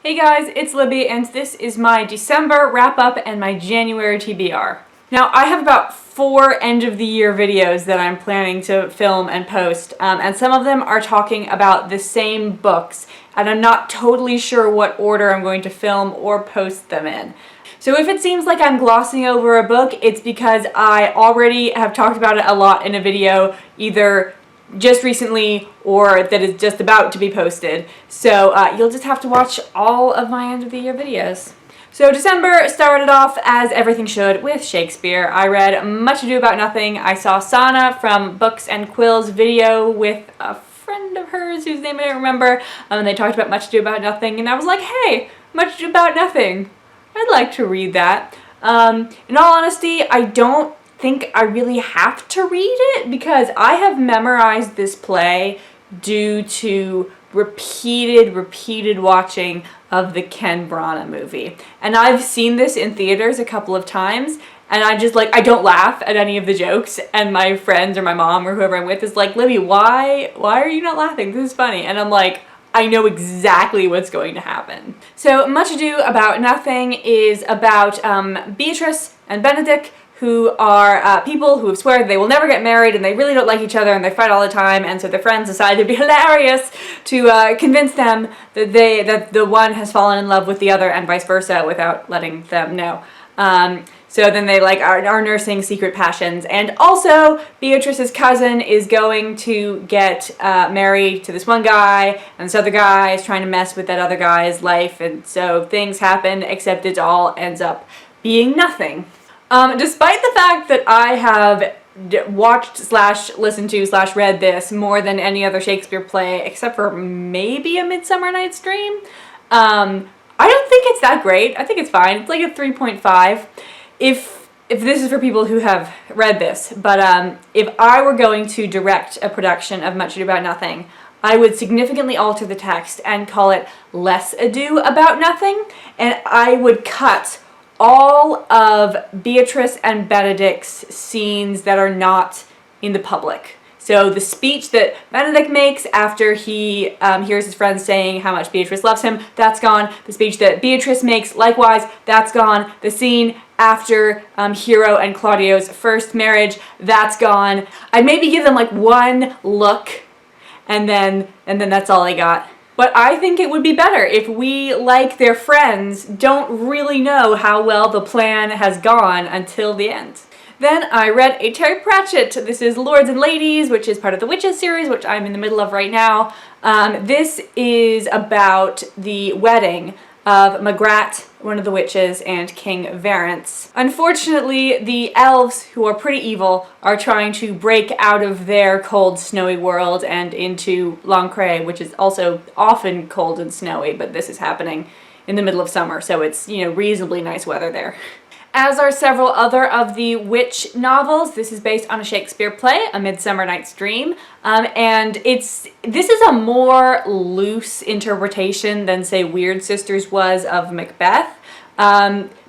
Hey guys, it's Libby, and this is my December wrap-up and my January TBR. Now, I have about 4 end-of-the-year videos that I'm planning to film and post, and some of them are talking about the same books, and I'm not totally sure what order I'm going to film or post them in. So if it seems like I'm glossing over a book, it's because I already have talked about it a lot in a video, either just recently or that is just about to be posted. So you'll just have to watch all of my end of the year videos. So December started off as everything should with Shakespeare. I read Much Ado About Nothing. I saw Sana from Books and Quill's video with a friend of hers whose name I don't remember, and they talked about Much Ado About Nothing, and I was like, hey, Much Ado About Nothing. I'd like to read that. In all honesty, I don't think I really have to read it because I have memorized this play due to repeated watching of the Ken Branagh movie. And I've seen this in theaters a couple of times, and I don't laugh at any of the jokes, and my friends or my mom or whoever I'm with is like, Libby, why are you not laughing? This is funny. And I'm like, I know exactly what's going to happen. So Much Ado About Nothing is about Beatrice and Benedict, who are people who swear they will never get married, and they really don't like each other, and they fight all the time, and so their friends decide it'd be hilarious to convince them that the one has fallen in love with the other, and vice versa, without letting them know. So then they are nursing secret passions, and also Beatrice's cousin is going to get married to this one guy, and this other guy is trying to mess with that other guy's life, and so things happen, except it all ends up being nothing. Despite the fact that I have watched / listened to / read this more than any other Shakespeare play, except for maybe A Midsummer Night's Dream, I don't think it's that great. I think it's fine. It's like a 3.5. If this is for people who have read this, but if I were going to direct a production of Much Ado About Nothing, I would significantly alter the text and call it Less Ado About Nothing, and I would cut all of Beatrice and Benedict's scenes that are not in the public. So the speech that Benedict makes after he hears his friends saying how much Beatrice loves him, that's gone. The speech that Beatrice makes, likewise, that's gone. The scene after Hero and Claudio's first marriage, that's gone. I'd maybe give them like one look, and then that's all I got. But I think it would be better if we, like their friends, don't really know how well the plan has gone until the end. Then I read a Terry Pratchett. This is Lords and Ladies, which is part of the Witches series, which I'm in the middle of right now. This is about the wedding of Magrat, one of the witches, and King Verence. Unfortunately, the elves, who are pretty evil, are trying to break out of their cold, snowy world and into Lancre, which is also often cold and snowy, but this is happening in the middle of summer, so it's, reasonably nice weather there. As are several other of the witch novels. This is based on a Shakespeare play, A Midsummer Night's Dream, and this is a more loose interpretation than, say, Weird Sisters was of Macbeth.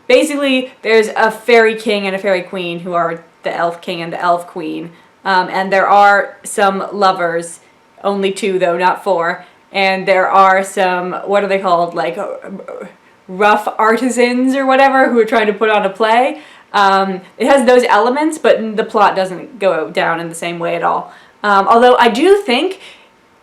Basically, there's a fairy king and a fairy queen who are the elf king and the elf queen, and there are some lovers, only 2 though, not 4, and there are some, what are they called, like rough artisans or whatever who are trying to put on a play. It has those elements, but the plot doesn't go down in the same way at all. Although I do think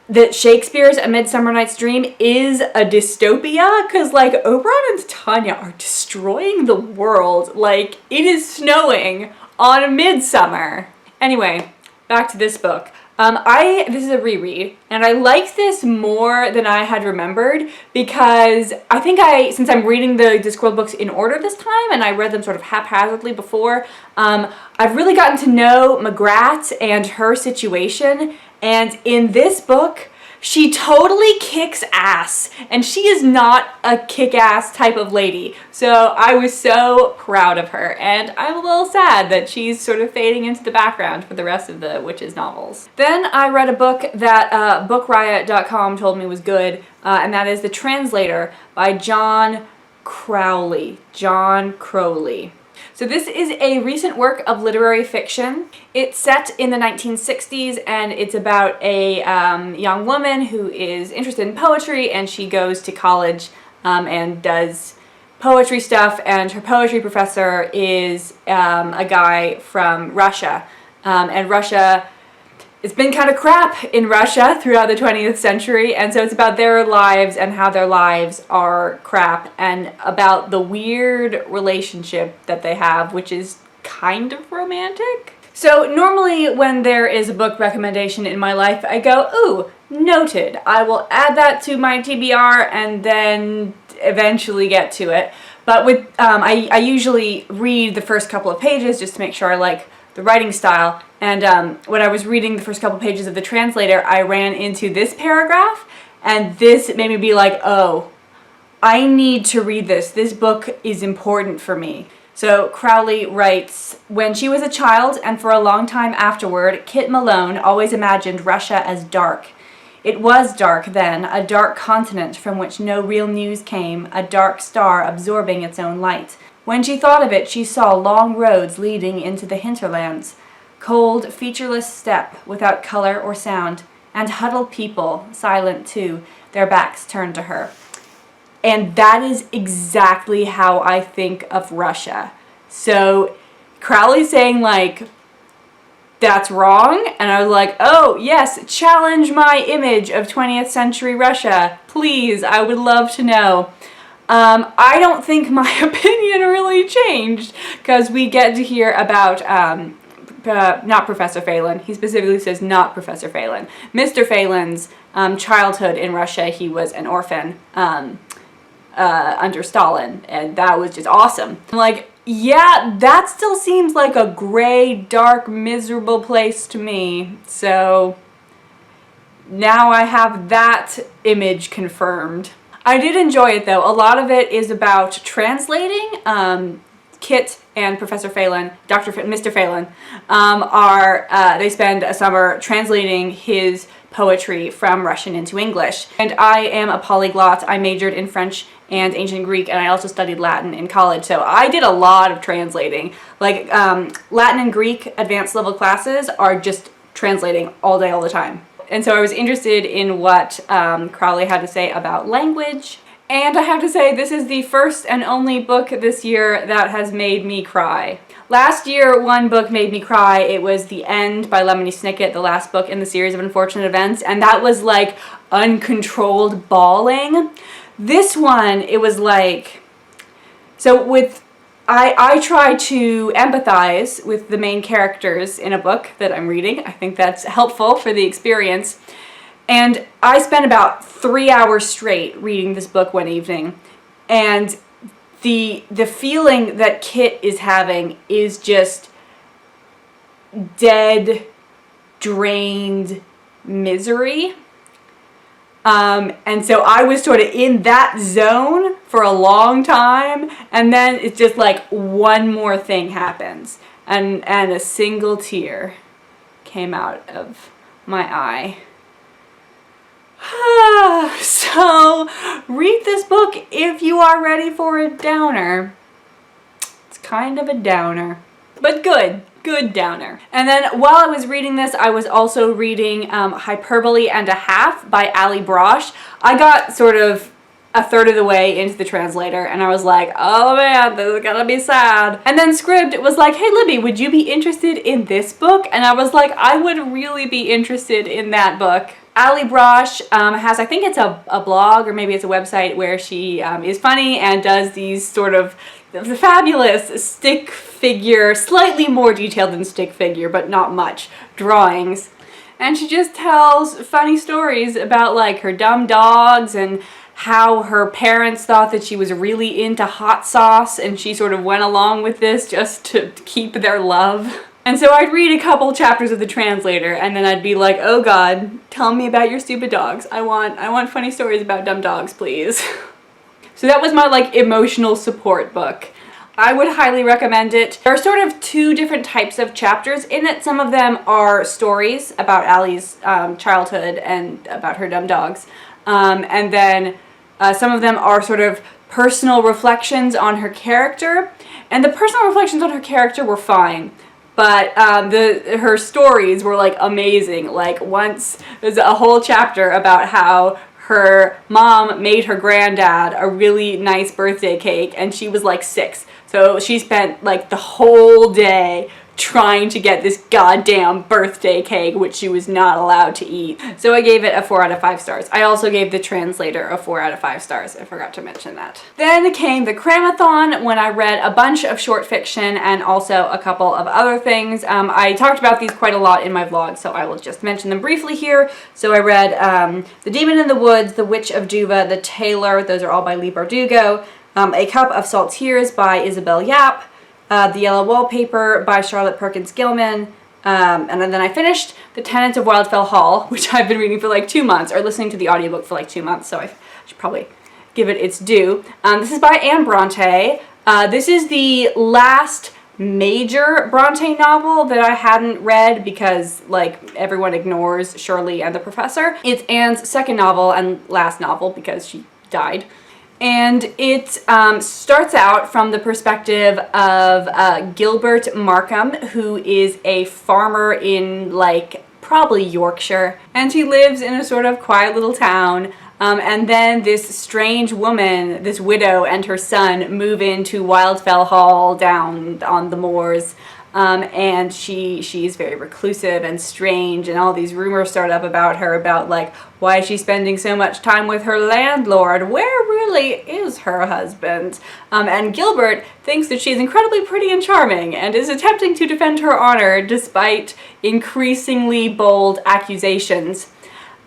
that Shakespeare's A Midsummer Night's Dream is a dystopia, because Oberon and Tanya are destroying the world. It is snowing on midsummer. Anyway, back to this book. This is a reread, and I like this more than I had remembered because I think since I'm reading the Discworld books in order this time, and I read them sort of haphazardly before, I've really gotten to know Magrat and her situation, and in this book, she totally kicks ass, and she is not a kick-ass type of lady. So I was so proud of her, and I'm a little sad that she's sort of fading into the background for the rest of the Witches novels. Then I read a book that bookriot.com told me was good, and that is The Translator by John Crowley. So this is a recent work of literary fiction. It's set in the 1960s, and it's about a young woman who is interested in poetry, and she goes to college and does poetry stuff, and her poetry professor is a guy from Russia. And Russia, it's been kind of crap in Russia throughout the 20th century, and so it's about their lives and how their lives are crap, and about the weird relationship that they have, which is kind of romantic. So normally when there is a book recommendation in my life, I go, ooh, noted. I will add that to my TBR and then eventually get to it. But with I usually read the first couple of pages just to make sure I like the writing style. And when I was reading the first couple pages of the Translator, I ran into this paragraph, and this made me be like, oh, I need to read this. This book is important for me. So Crowley writes, when she was a child and for a long time afterward, Kit Malone always imagined Russia as dark. It was dark then, a dark continent from which no real news came, a dark star absorbing its own light. When she thought of it, she saw long roads leading into the hinterlands, cold, featureless steppe without color or sound, and huddled people, silent too, their backs turned to her. And that is exactly how I think of Russia. So Crowley's saying, like, that's wrong, and I was like, oh yes, challenge my image of 20th century Russia, please, I would love to know. I don't think my opinion really changed, because we get to hear about, not Professor Phelan, he specifically says not Professor Phelan, Mr. Phelan's childhood in Russia. He was an orphan under Stalin, and that was just awesome. I'm like, yeah, that still seems like a gray, dark, miserable place to me, so now I have that image confirmed. I did enjoy it though. A lot of it is about translating. Kit and Professor Phelan, Mr. Phelan, they spend a summer translating his poetry from Russian into English. And I am a polyglot. I majored in French and ancient Greek, and I also studied Latin in college, so I did a lot of translating. Like, Latin and Greek advanced level classes are just translating all day, all the time. And so I was interested in what Crowley had to say about language. And I have to say, this is the first and only book this year that has made me cry. Last year, one book made me cry. It was The End by Lemony Snicket, the last book in the series of unfortunate events, and that was like uncontrolled bawling. This one, it was like, so with, I try to empathize with the main characters in a book that I'm reading. I think that's helpful for the experience. And I spent about 3 hours straight reading this book one evening, and the feeling that Kit is having is just dead, drained misery. And so I was sort of in that zone for a long time, and then it's just like one more thing happens, and a single tear came out of my eye. So, read this book if you are ready for a downer. It's kind of a downer, but good downer. And then while I was reading this, I was also reading Hyperbole and a Half by Ali Brosh. I got sort of a third of the way into the Translator, and I was like, oh man, this is gonna be sad. And then Scribd was like, hey Libby, would you be interested in this book? And I was like, I would really be interested in that book. Ali Brosh has, I think it's a blog, or maybe it's a website, where she is funny and does these sort of the fabulous stick figure, slightly more detailed than stick figure, but not much, drawings. And she just tells funny stories about like her dumb dogs and how her parents thought that she was really into hot sauce, and she sort of went along with this just to keep their love. And so I'd read a couple chapters of the Translator, and then I'd be like, oh God, tell me about your stupid dogs. I want funny stories about dumb dogs, please. So that was my like emotional support book. I would highly recommend it. There are sort of two different types of chapters in it. Some of them are stories about Ali's childhood and about her dumb dogs. And then some of them are sort of personal reflections on her character. And the personal reflections on her character were fine. But her stories were like amazing. Like once, there's a whole chapter about how her mom made her granddad a really nice birthday cake, and she was like 6. So she spent like the whole day trying to get this goddamn birthday cake, which she was not allowed to eat. So I gave it a 4 out of 5 stars. I also gave The Translator a 4 out of 5 stars. I forgot to mention that. Then came the Cramathon, when I read a bunch of short fiction and also a couple of other things. I talked about these quite a lot in my vlog, so I will just mention them briefly here. So I read The Demon in the Woods, The Witch of Duva, The Tailor, those are all by Leigh Bardugo, A Cup of Salt Tears by Isabel Yap, The Yellow Wallpaper by Charlotte Perkins Gilman, and then I finished The Tenants of Wildfell Hall, which I've been reading for like 2 months, or listening to the audiobook for like 2 months, so I should probably give it its due. This is by Anne Bronte. This is the last major Bronte novel that I hadn't read because like everyone ignores Shirley and the Professor. It's Anne's second novel and last novel because she died. And it starts out from the perspective of Gilbert Markham, who is a farmer in, like, probably Yorkshire. And he lives in a sort of quiet little town. And then this strange woman, this widow, and her son move into Wildfell Hall down on the moors. And she's very reclusive and strange, and all these rumors start up about her, about like, why is she spending so much time with her landlord? Where really is her husband? And Gilbert thinks that she's incredibly pretty and charming and is attempting to defend her honor despite increasingly bold accusations.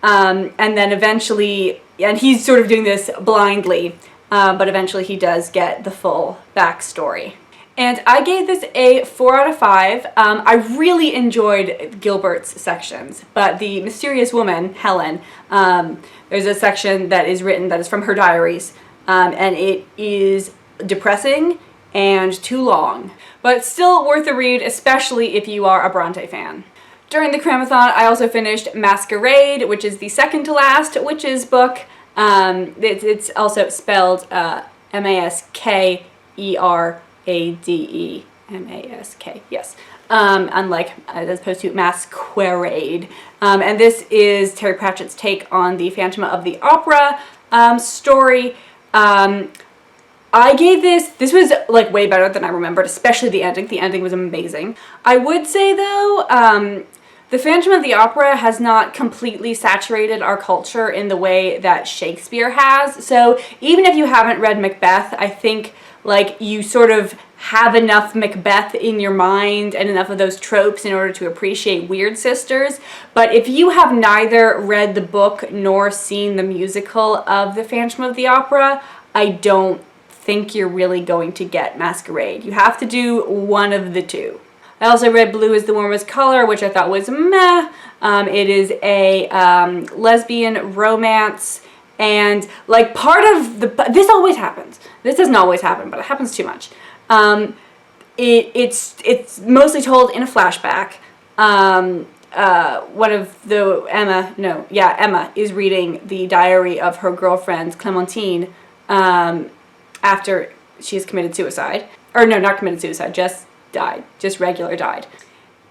And then eventually, and he's sort of doing this blindly, but eventually he does get the full backstory. And I gave this a 4 out of 5. I really enjoyed Gilbert's sections, but the mysterious woman, Helen, there's a section that is written that is from her diaries, and it is depressing and too long, but still worth a read, especially if you are a Bronte fan. During the Cramathon, I also finished Masquerade, which is the second to last witches book. It's also spelled M-A-S-K-E-R-A-D-E, M-A-S-K, yes. Unlike, as opposed to Masquerade. And this is Terry Pratchett's take on the Phantom of the Opera story. I gave this was like way better than I remembered, especially the ending. The ending was amazing. I would say though, the Phantom of the Opera has not completely saturated our culture in the way that Shakespeare has. So even if you haven't read Macbeth, I think like you sort of have enough Macbeth in your mind and enough of those tropes in order to appreciate Weird Sisters. But if you have neither read the book nor seen the musical of the Phantom of the Opera, I don't think you're really going to get Masquerade. You have to do one of the two. I also read Blue is the Warmest Color, which I thought was meh. It is a lesbian romance, and like part of the, this always happens. This doesn't always happen, but it happens too much. It's mostly told in a flashback. One of the, Emma is reading the diary of her girlfriend Clementine after she has committed suicide. Or no, not committed suicide, just died. Just regular died.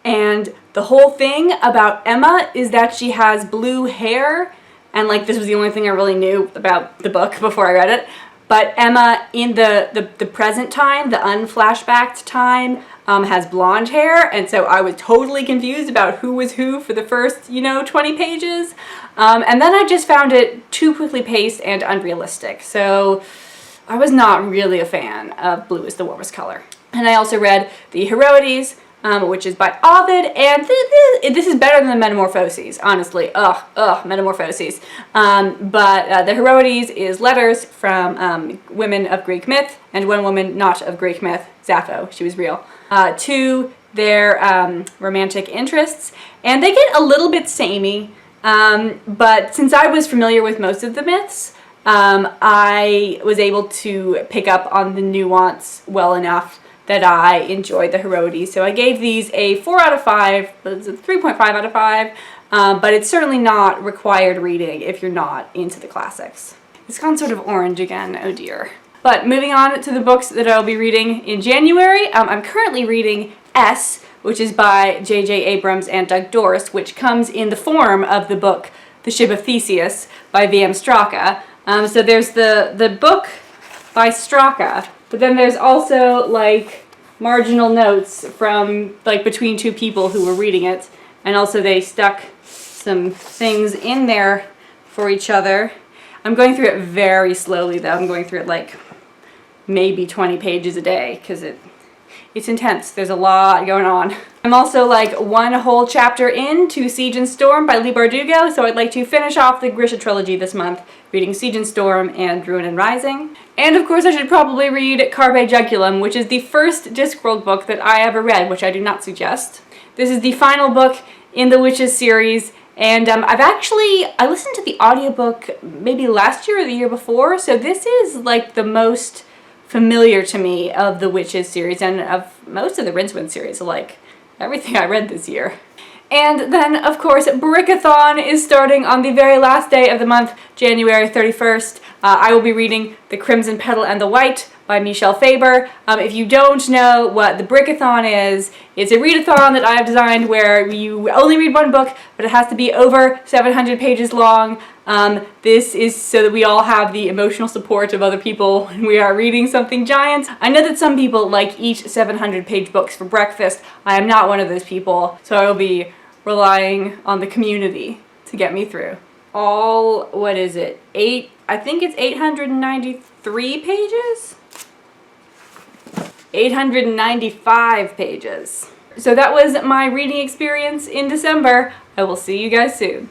And the whole thing about Emma is that she has blue hair, and like this was the only thing I really knew about the book before I read it. But Emma in the present time, the unflashbacked time, has blonde hair, and so I was totally confused about who was who for the first, 20 pages. And then I just found it too quickly paced and unrealistic. So I was not really a fan of Blue is the Warmest Color. And I also read The Herodias, which is by Ovid, and this is better than the Metamorphoses, honestly. Metamorphoses. But The Herodias is letters from women of Greek myth, and one woman not of Greek myth, Sappho, she was real, to their romantic interests. And they get a little bit samey, but since I was familiar with most of the myths, I was able to pick up on the nuance well enough that I enjoyed The Herodias. So I gave these a 4 out of 5, but it's a 3.5 out of 5, but it's certainly not required reading if you're not into the classics. It's gone sort of orange again, oh dear. But moving on to the books that I'll be reading in January, I'm currently reading S, which is by J.J. Abrams and Doug Dorst, which comes in the form of the book The Ship of Theseus by V.M. Straka. So there's the book by Straka, but then there's also like marginal notes from like between two people who were reading it, and also they stuck some things in there for each other. I'm going through it very slowly though. I'm going through it like maybe 20 pages a day because it's intense. There's a lot going on. I'm also like one whole chapter into Siege and Storm by Leigh Bardugo, so I'd like to finish off the Grisha trilogy this month, reading Siege and Storm and Ruin and Rising. And of course I should probably read Carpe Jugulum, which is the first Discworld book that I ever read, which I do not suggest. This is the final book in the Witches series, and I listened to the audiobook maybe last year or the year before, so this is like the most familiar to me of the Witches series and of most of the Rincewind series, so like everything I read this year. And then, of course, Brickathon is starting on the very last day of the month, January 31st. I will be reading The Crimson Petal and the White by Michelle Faber. If you don't know what the Brickathon is, it's a readathon that I have designed where you only read one book, but it has to be over 700 pages long. This is so that we all have the emotional support of other people when we are reading something giant. I know that some people like eat 700-page books for breakfast. I am not one of those people, so I will be relying on the community to get me through. What is it? I think it's 893 pages? 895 pages. So that was my reading experience in December. I will see you guys soon.